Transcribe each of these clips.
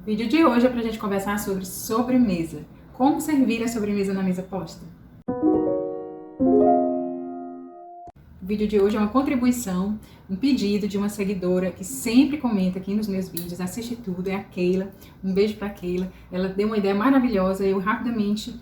O vídeo de hoje é para a gente conversar sobre sobremesa. Como servir a sobremesa na mesa posta? O vídeo de hoje é uma contribuição, um pedido de uma seguidora que sempre comenta aqui nos meus vídeos, assiste tudo, é a Keila. Um beijo pra Keila. Ela deu uma ideia maravilhosa, eu rapidamente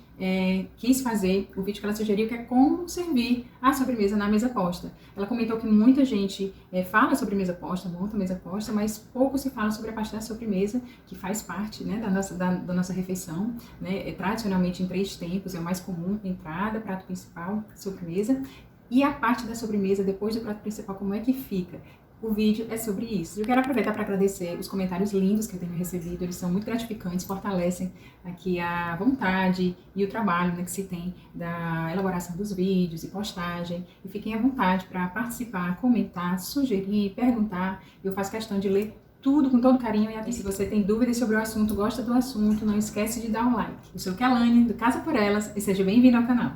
quis fazer o vídeo que ela sugeriu, que é como servir a sobremesa na mesa posta. Ela comentou que muita gente fala sobre mesa posta, monta mesa posta, mas pouco se fala sobre a parte da sobremesa, que faz parte, né, da nossa refeição, né, tradicionalmente em 3 tempos, é o mais comum: entrada, prato principal, sobremesa. E a parte da sobremesa, depois do prato principal, como é que fica? O vídeo é sobre isso. Eu quero aproveitar para agradecer os comentários lindos que eu tenho recebido, eles são muito gratificantes, fortalecem aqui a vontade e o trabalho, né, que se tem da elaboração dos vídeos e postagem. E fiquem à vontade para participar, comentar, sugerir, perguntar. Eu faço questão de ler tudo com todo carinho. E se você tem dúvidas sobre o assunto, gosta do assunto, não esquece de dar um like. Eu sou Kelane, do Casa por Elas, e seja bem-vindo ao canal.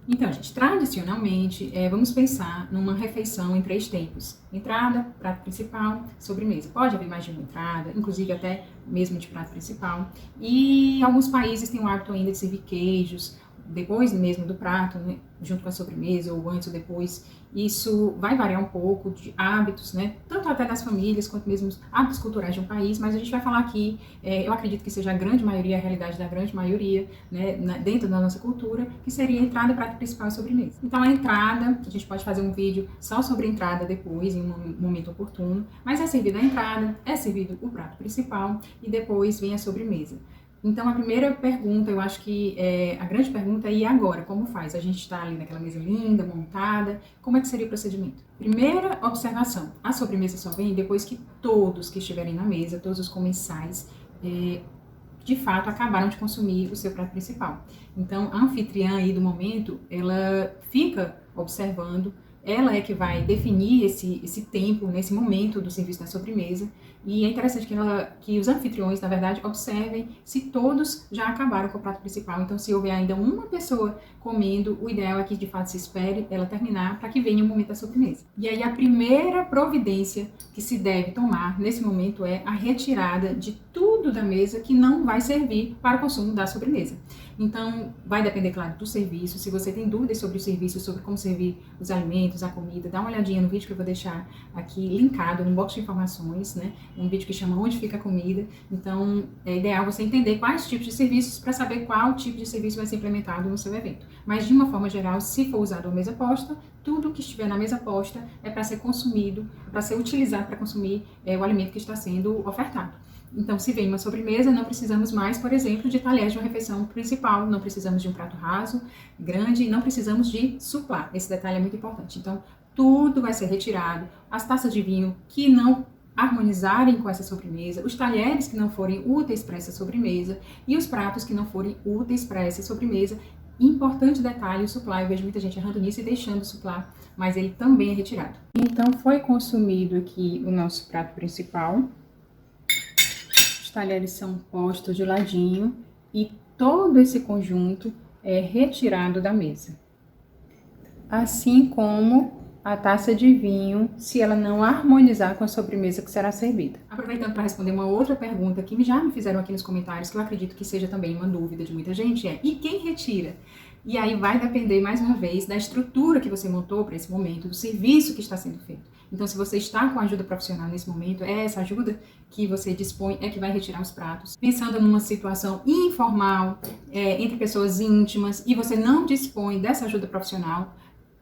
Então, gente, tradicionalmente, vamos pensar numa refeição em 3 tempos: entrada, prato principal, sobremesa. Pode haver mais de uma entrada, inclusive até mesmo de prato principal. E alguns países têm o hábito ainda de servir queijos depois mesmo do prato, né, junto com a sobremesa, ou antes ou depois. Isso vai variar um pouco de hábitos, né, tanto até das famílias, quanto mesmo hábitos culturais de um país, mas a gente vai falar aqui, eu acredito que seja a grande maioria, a realidade da grande maioria, né, dentro da nossa cultura, que seria a entrada, prato principal e sobremesa. Então a entrada, a gente pode fazer um vídeo só sobre a entrada depois, em um momento oportuno, mas é servida a entrada, é servido o prato principal e depois vem a sobremesa. Então, a primeira pergunta, eu acho que a grande pergunta é: e agora? Como faz? A gente está ali naquela mesa linda, montada, como é que seria o procedimento? Primeira observação: a sobremesa só vem depois que todos que estiverem na mesa, todos os comensais, de fato acabaram de consumir o seu prato principal. Então, a anfitriã aí do momento, ela fica observando, ela é que vai definir esse tempo, nesse momento do serviço da sobremesa. E é interessante que os anfitriões, na verdade, observem se todos já acabaram com o prato principal. Então, se houver ainda uma pessoa comendo, o ideal é que de fato se espere ela terminar para que venha o momento da sobremesa. E aí a primeira providência que se deve tomar nesse momento é a retirada de tudo da mesa que não vai servir para o consumo da sobremesa. Então, vai depender, claro, do serviço. Se você tem dúvidas sobre o serviço, sobre como servir os alimentos, a comida, dá uma olhadinha no vídeo que eu vou deixar aqui linkado no box de informações, né? Um vídeo que chama Onde Fica a Comida. Então, é ideal você entender quais tipos de serviços para saber qual tipo de serviço vai ser implementado no seu evento. Mas, de uma forma geral, se for usado a mesa posta, tudo que estiver na mesa posta é para ser consumido, para ser utilizado para consumir o alimento que está sendo ofertado. Então, se vem uma sobremesa, não precisamos mais, por exemplo, de talher de uma refeição principal, não precisamos de um prato raso, grande, e não precisamos de suplá. Esse detalhe é muito importante. Então, tudo vai ser retirado. As taças de vinho que não harmonizarem com essa sobremesa, os talheres que não forem úteis para essa sobremesa e os pratos que não forem úteis para essa sobremesa. Importante detalhe: o suplá. Eu vejo muita gente errando nisso e deixando o suplá, mas ele também é retirado. Então, foi consumido aqui o nosso prato principal. Os talheres são postos de ladinho e todo esse conjunto é retirado da mesa. Assim como a taça de vinho, se ela não harmonizar com a sobremesa que será servida. Aproveitando para responder uma outra pergunta que já me fizeram aqui nos comentários, que eu acredito que seja também uma dúvida de muita gente, é: e quem retira? E aí vai depender, mais uma vez, da estrutura que você montou para esse momento, do serviço que está sendo feito. Então, se você está com ajuda profissional nesse momento, é essa ajuda que você dispõe é que vai retirar os pratos. Pensando numa situação informal, entre pessoas íntimas, e você não dispõe dessa ajuda profissional,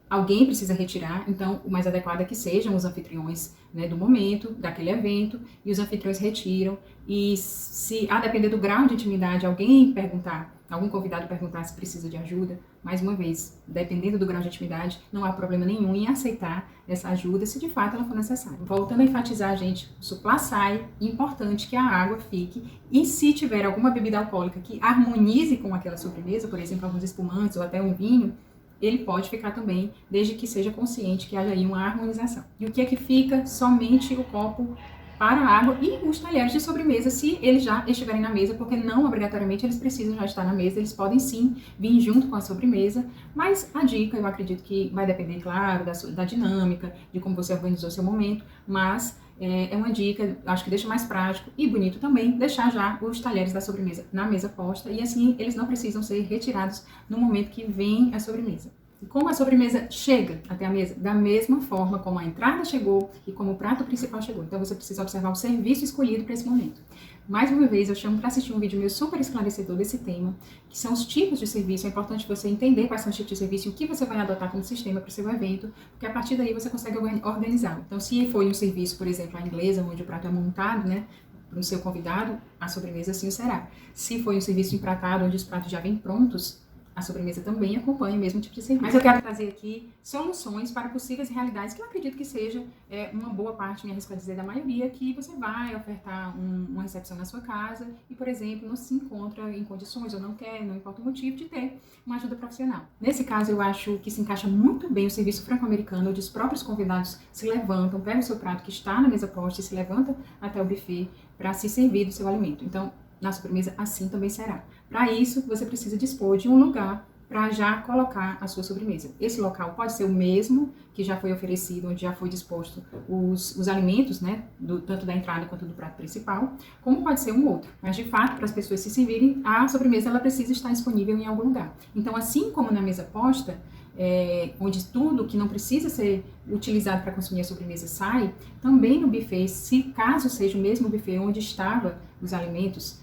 alguém precisa retirar. Então, o mais adequado é que sejam os anfitriões, né, do momento, daquele evento, e os anfitriões retiram. E se, a depender do grau de intimidade, algum convidado perguntar se precisa de ajuda, mais uma vez, dependendo do grau de intimidade, não há problema nenhum em aceitar essa ajuda, se de fato ela for necessária. Voltando a enfatizar, gente, o suplá sai, importante que a água fique, e se tiver alguma bebida alcoólica que harmonize com aquela sobremesa, por exemplo, alguns espumantes ou até um vinho, ele pode ficar também, desde que seja consciente que haja aí uma harmonização. E o que é que fica? Somente o copo para a água e os talheres de sobremesa, se eles já estiverem na mesa, porque não obrigatoriamente eles precisam já estar na mesa, eles podem sim vir junto com a sobremesa, mas a dica, eu acredito que vai depender, claro, da dinâmica, de como você organizou seu momento, mas é uma dica, acho que deixa mais prático e bonito também, deixar já os talheres da sobremesa na mesa posta, e assim eles não precisam ser retirados no momento que vem a sobremesa. E como a sobremesa chega até a mesa? Da mesma forma como a entrada chegou e como o prato principal chegou. Então você precisa observar o serviço escolhido para esse momento. Mais uma vez, eu chamo para assistir um vídeo meu super esclarecedor desse tema, que são os tipos de serviço. É importante você entender quais são os tipos de serviço e o que você vai adotar como sistema para o seu evento, porque a partir daí você consegue organizar. Então, se for um serviço, por exemplo, a inglesa, onde o prato é montado, né, para o seu convidado, a sobremesa assim o será. Se for um serviço empratado, onde os pratos já vêm prontos, a sobremesa também acompanha o mesmo tipo de serviço. Mas eu quero trazer aqui soluções para possíveis realidades, que eu acredito que seja uma boa parte, me arrisco a dizer, da maioria, que você vai ofertar uma recepção na sua casa e, por exemplo, não se encontra em condições ou não quer, não importa o motivo, de ter uma ajuda profissional. Nesse caso, eu acho que se encaixa muito bem o serviço franco-americano, onde os próprios convidados se levantam, pegam o seu prato que está na mesa posta e se levantam até o buffet para se servir do seu alimento. Então, na sobremesa, assim também será. Para isso, você precisa dispor de um lugar para já colocar a sua sobremesa. Esse local pode ser o mesmo que já foi oferecido, onde já foi disposto os alimentos, né, tanto da entrada quanto do prato principal, como pode ser um outro. Mas, de fato, para as pessoas se servirem, a sobremesa ela precisa estar disponível em algum lugar. Então, assim como na mesa posta, onde tudo que não precisa ser utilizado para consumir a sobremesa sai, também no buffet, se caso seja o mesmo buffet onde estavam os alimentos,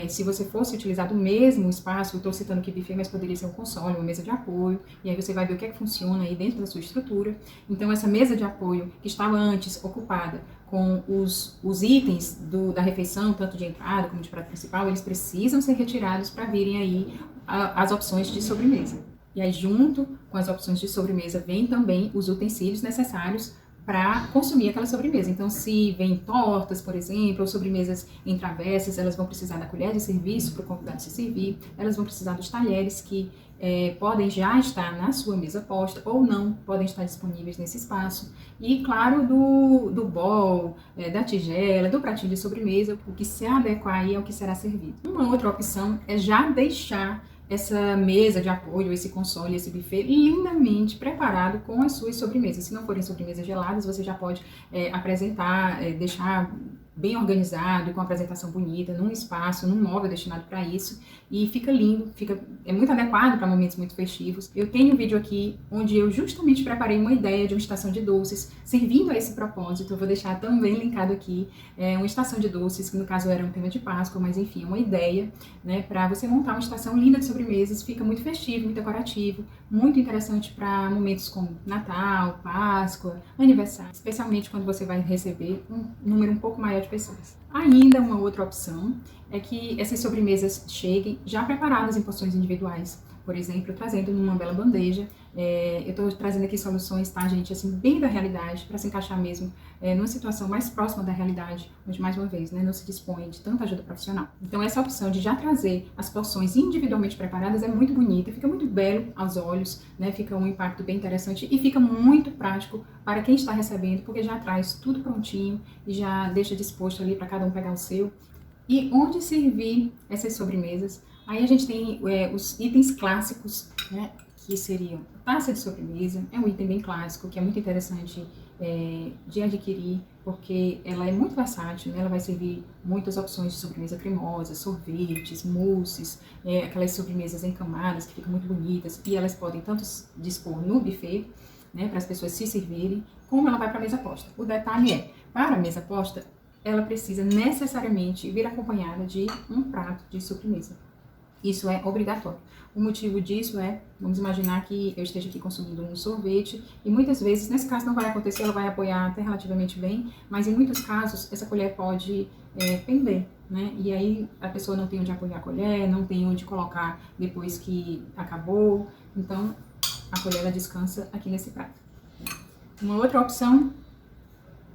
se você fosse utilizar o mesmo espaço, eu estou citando que buffet, mas poderia ser um console, uma mesa de apoio, e aí você vai ver o que é que funciona aí dentro da sua estrutura. Então, essa mesa de apoio que estava antes ocupada com os itens da refeição, tanto de entrada como de prato principal, eles precisam ser retirados para virem aí as opções de sobremesa. E aí, junto com as opções de sobremesa, vem também os utensílios necessários para consumir aquela sobremesa. Então, se vem tortas, por exemplo, ou sobremesas em travessas, elas vão precisar da colher de serviço para o convidado se servir, elas vão precisar dos talheres que podem já estar na sua mesa posta ou não podem estar disponíveis nesse espaço. E, claro, do bowl, da tigela, do pratinho de sobremesa, o que se adequar aí ao que será servido. Uma outra opção é já deixar essa mesa de apoio, esse console, esse buffet lindamente preparado com as suas sobremesas. Se não forem sobremesas geladas, você já pode apresentar, deixar bem organizado, com a apresentação bonita, num espaço, num móvel destinado para isso, e fica lindo, é muito adequado para momentos muito festivos. Eu tenho um vídeo aqui onde eu justamente preparei uma ideia de uma estação de doces, servindo a esse propósito. Eu vou deixar também linkado aqui, uma estação de doces, que no caso era um tema de Páscoa, mas enfim, uma ideia, né, para você montar uma estação linda de sobremesas, fica muito festivo, muito decorativo, muito interessante para momentos como Natal, Páscoa, aniversário, especialmente quando você vai receber um número um pouco maior de pessoas. Ainda uma outra opção é que essas sobremesas cheguem já preparadas em porções individuais. Por exemplo, trazendo numa bela bandeja. Eu estou trazendo aqui soluções, tá, gente, assim, bem da realidade, para se encaixar mesmo numa situação mais próxima da realidade, onde, mais uma vez, né, não se dispõe de tanta ajuda profissional. Então, essa opção de já trazer as porções individualmente preparadas é muito bonita, fica muito belo aos olhos, né, fica um impacto bem interessante e fica muito prático para quem está recebendo, porque já traz tudo prontinho e já deixa disposto ali para cada um pegar o seu. E onde servir essas sobremesas? Aí a gente tem os itens clássicos, né, que seriam taça de sobremesa, é um item bem clássico, que é muito interessante de adquirir, porque ela é muito versátil, né? Ela vai servir muitas opções de sobremesa cremosa, sorvetes, mousses, aquelas sobremesas encamadas que ficam muito bonitas, e elas podem tanto dispor no buffet, né, para as pessoas se servirem, como ela vai para a mesa posta. O detalhe é, para a mesa posta, ela precisa necessariamente vir acompanhada de um prato de sobremesa. Isso é obrigatório. O motivo disso vamos imaginar que eu esteja aqui consumindo um sorvete e muitas vezes, nesse caso não vai acontecer, ela vai apoiar até relativamente bem, mas em muitos casos essa colher pode pender, né? E aí a pessoa não tem onde apoiar a colher, não tem onde colocar depois que acabou, então a colher ela descansa aqui nesse prato. Uma outra opção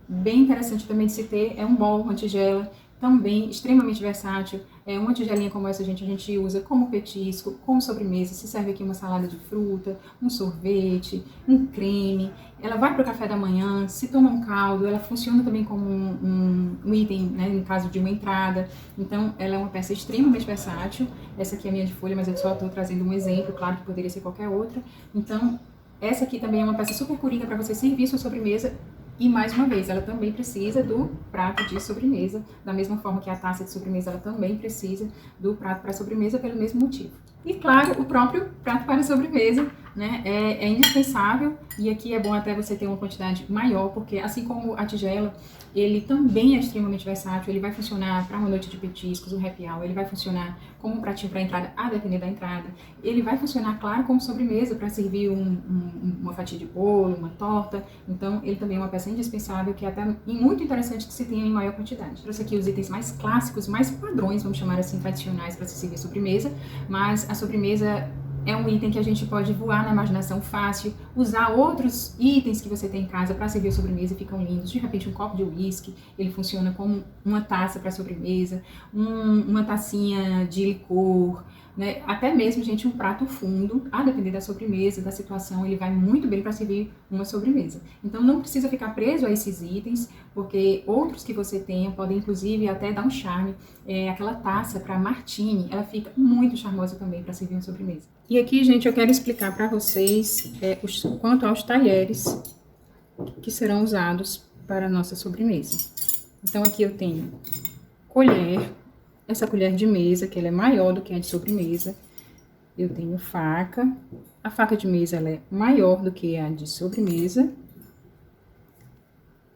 bem interessante também de se ter é um bowl, uma tigela, também extremamente versátil. Uma tigelinha como essa, gente, a gente usa como petisco, como sobremesa. Se serve aqui uma salada de fruta, um sorvete, um creme. Ela vai para o café da manhã, se toma um caldo. Ela funciona também como um item, né, no caso de uma entrada. Então, ela é uma peça extremamente versátil. Essa aqui é a minha de folha, mas eu só estou trazendo um exemplo. Claro que poderia ser qualquer outra. Então, essa aqui também é uma peça super coringa para você servir sua sobremesa. E, mais uma vez, ela também precisa do prato de sobremesa, da mesma forma que a taça de sobremesa, ela também precisa do prato para sobremesa pelo mesmo motivo. E, claro, o próprio prato para sobremesa, né, é indispensável, e aqui é bom até você ter uma quantidade maior, porque assim como a tigela, ele também é extremamente versátil, ele vai funcionar para uma noite de petiscos, um happy hour, ele vai funcionar como um pratinho para entrada, a depender da entrada, ele vai funcionar, claro, como sobremesa para servir uma fatia de bolo, uma torta, então ele também é uma peça indispensável, que é até muito interessante que se tenha em maior quantidade. Trouxe aqui os itens mais clássicos, mais padrões, vamos chamar assim, tradicionais para se servir sobremesa, mas a sobremesa é um item que a gente pode voar na imaginação fácil, usar outros itens que você tem em casa para servir a sobremesa e ficam lindos. De repente, um copo de uísque, ele funciona como uma taça para sobremesa, uma tacinha de licor, né? Até mesmo, gente, um prato fundo, a depender da sobremesa, da situação, ele vai muito bem para servir uma sobremesa. Então, não precisa ficar preso a esses itens, porque outros que você tenha podem, inclusive, até dar um charme. Aquela taça para martini, ela fica muito charmosa também para servir uma sobremesa. E aqui, gente, eu quero explicar para vocês quanto aos talheres que serão usados para a nossa sobremesa. Então, aqui eu tenho colher, essa colher de mesa, que ela é maior do que a de sobremesa. Eu tenho faca, a faca de mesa ela é maior do que a de sobremesa.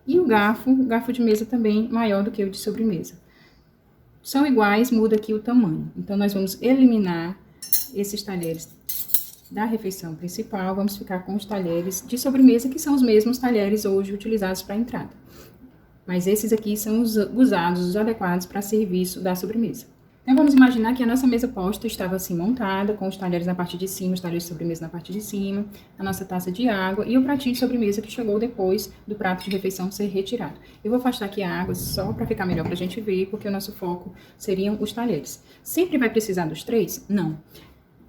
E o garfo de mesa também maior do que o de sobremesa. São iguais, muda aqui o tamanho. Então, nós vamos eliminar esses talheres da refeição principal, vamos ficar com os talheres de sobremesa, que são os mesmos talheres hoje utilizados para a entrada. Mas esses aqui são os usados, os adequados para serviço da sobremesa. Então, vamos imaginar que a nossa mesa posta estava assim montada, com os talheres na parte de cima, os talheres de sobremesa na parte de cima, a nossa taça de água e o pratinho de sobremesa que chegou depois do prato de refeição ser retirado. Eu vou afastar aqui a água só para ficar melhor para a gente ver, porque o nosso foco seriam os talheres. Sempre vai precisar dos três? Não.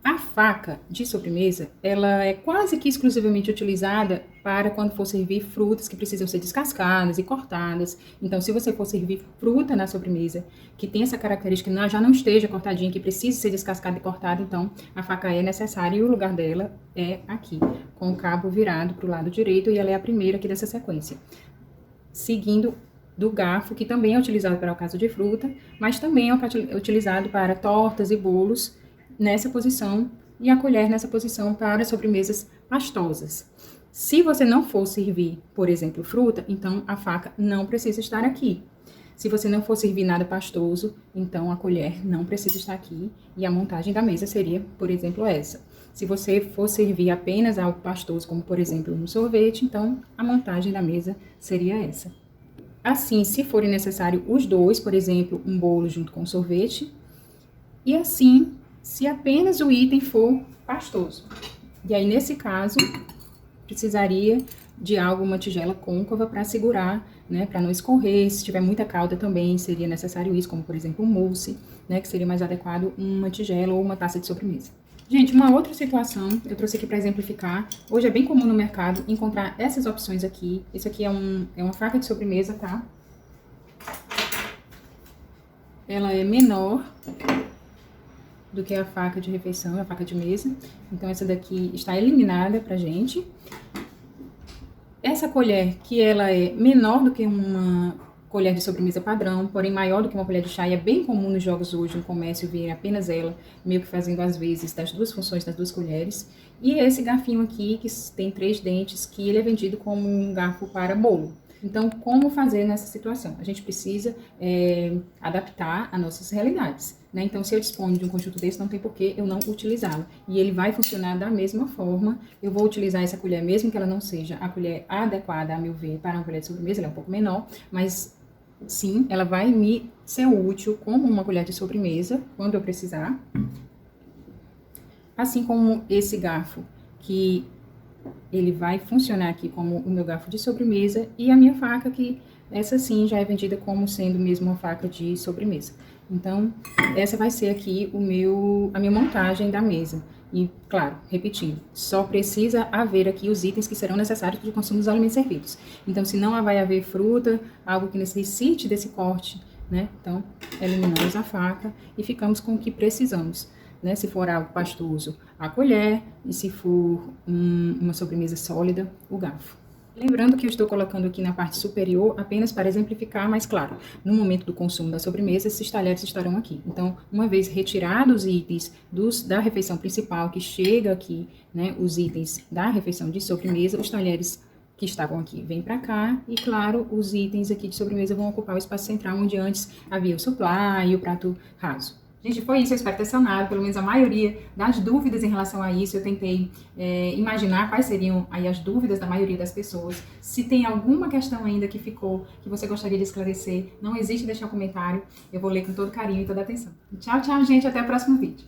A faca de sobremesa, ela é quase que exclusivamente utilizada para quando for servir frutas que precisam ser descascadas e cortadas. Então, se você for servir fruta na sobremesa, que tem essa característica que já não esteja cortadinha, que precisa ser descascada e cortada, então a faca é necessária e o lugar dela é aqui, com o cabo virado para o lado direito, e ela é a primeira aqui dessa sequência. Seguindo do garfo, que também é utilizado para o caso de fruta, mas também é utilizado para tortas e bolos, nessa posição, e a colher nessa posição para sobremesas pastosas. Se você não for servir, por exemplo, fruta, então a faca não precisa estar aqui. Se você não for servir nada pastoso, então a colher não precisa estar aqui, e a montagem da mesa seria, por exemplo, essa. Se você for servir apenas algo pastoso, como por exemplo um sorvete, então a montagem da mesa seria essa. Assim, se forem necessários os dois, por exemplo, um bolo junto com sorvete, e assim, se apenas o item for pastoso. E aí, nesse caso, precisaria de uma tigela côncava para segurar, né, para não escorrer. Se tiver muita calda também, seria necessário isso, como por exemplo um mousse, né, que seria mais adequado uma tigela ou uma taça de sobremesa. Gente, uma outra situação, eu trouxe aqui para exemplificar. Hoje é bem comum no mercado encontrar essas opções aqui. Esse aqui é uma faca de sobremesa, tá? Ela é menor do que a faca de refeição, a faca de mesa. Então, essa daqui está eliminada pra gente. Essa colher, que ela é menor do que uma colher de sobremesa padrão, porém maior do que uma colher de chá, e é bem comum nos jogos hoje, no comércio, ver apenas ela, meio que fazendo às vezes das duas funções das duas colheres. E esse garfinho aqui, que tem 3 dentes, que ele é vendido como um garfo para bolo. Então, como fazer nessa situação? A gente precisa adaptar a nossas realidades, né? Então, se eu disponho de um conjunto desse, não tem por que eu não utilizá-lo. E ele vai funcionar da mesma forma. Eu vou utilizar essa colher, mesmo que ela não seja a colher adequada, a meu ver, para uma colher de sobremesa, ela é um pouco menor, mas sim, ela vai me ser útil como uma colher de sobremesa, quando eu precisar. Assim como esse garfo, que ele vai funcionar aqui como o meu garfo de sobremesa, e a minha faca, que essa sim já é vendida como sendo mesmo uma faca de sobremesa. Então, essa vai ser aqui a minha montagem da mesa. E, claro, repetindo, só precisa haver aqui os itens que serão necessários para o consumo dos alimentos servidos. Então, se não vai haver fruta, algo que necessite desse corte, né? Então, eliminamos a faca e ficamos com o que precisamos, né? Se for algo pastoso, a colher, e se for uma sobremesa sólida, o garfo. Lembrando que eu estou colocando aqui na parte superior apenas para exemplificar, mas claro, no momento do consumo da sobremesa, esses talheres estarão aqui. Então, uma vez retirados os itens da refeição principal, que chega aqui, né, os itens da refeição de sobremesa, os talheres que estavam aqui vêm para cá e, claro, os itens aqui de sobremesa vão ocupar o espaço central, onde antes havia o suplá e o prato raso. Gente, foi isso, eu espero ter sanado pelo menos a maioria das dúvidas em relação a isso. Eu tentei imaginar quais seriam aí as dúvidas da maioria das pessoas. Se tem alguma questão ainda que ficou, que você gostaria de esclarecer, não hesite em deixar um comentário. Eu vou ler com todo carinho e toda atenção. Tchau, tchau, gente, até o próximo vídeo.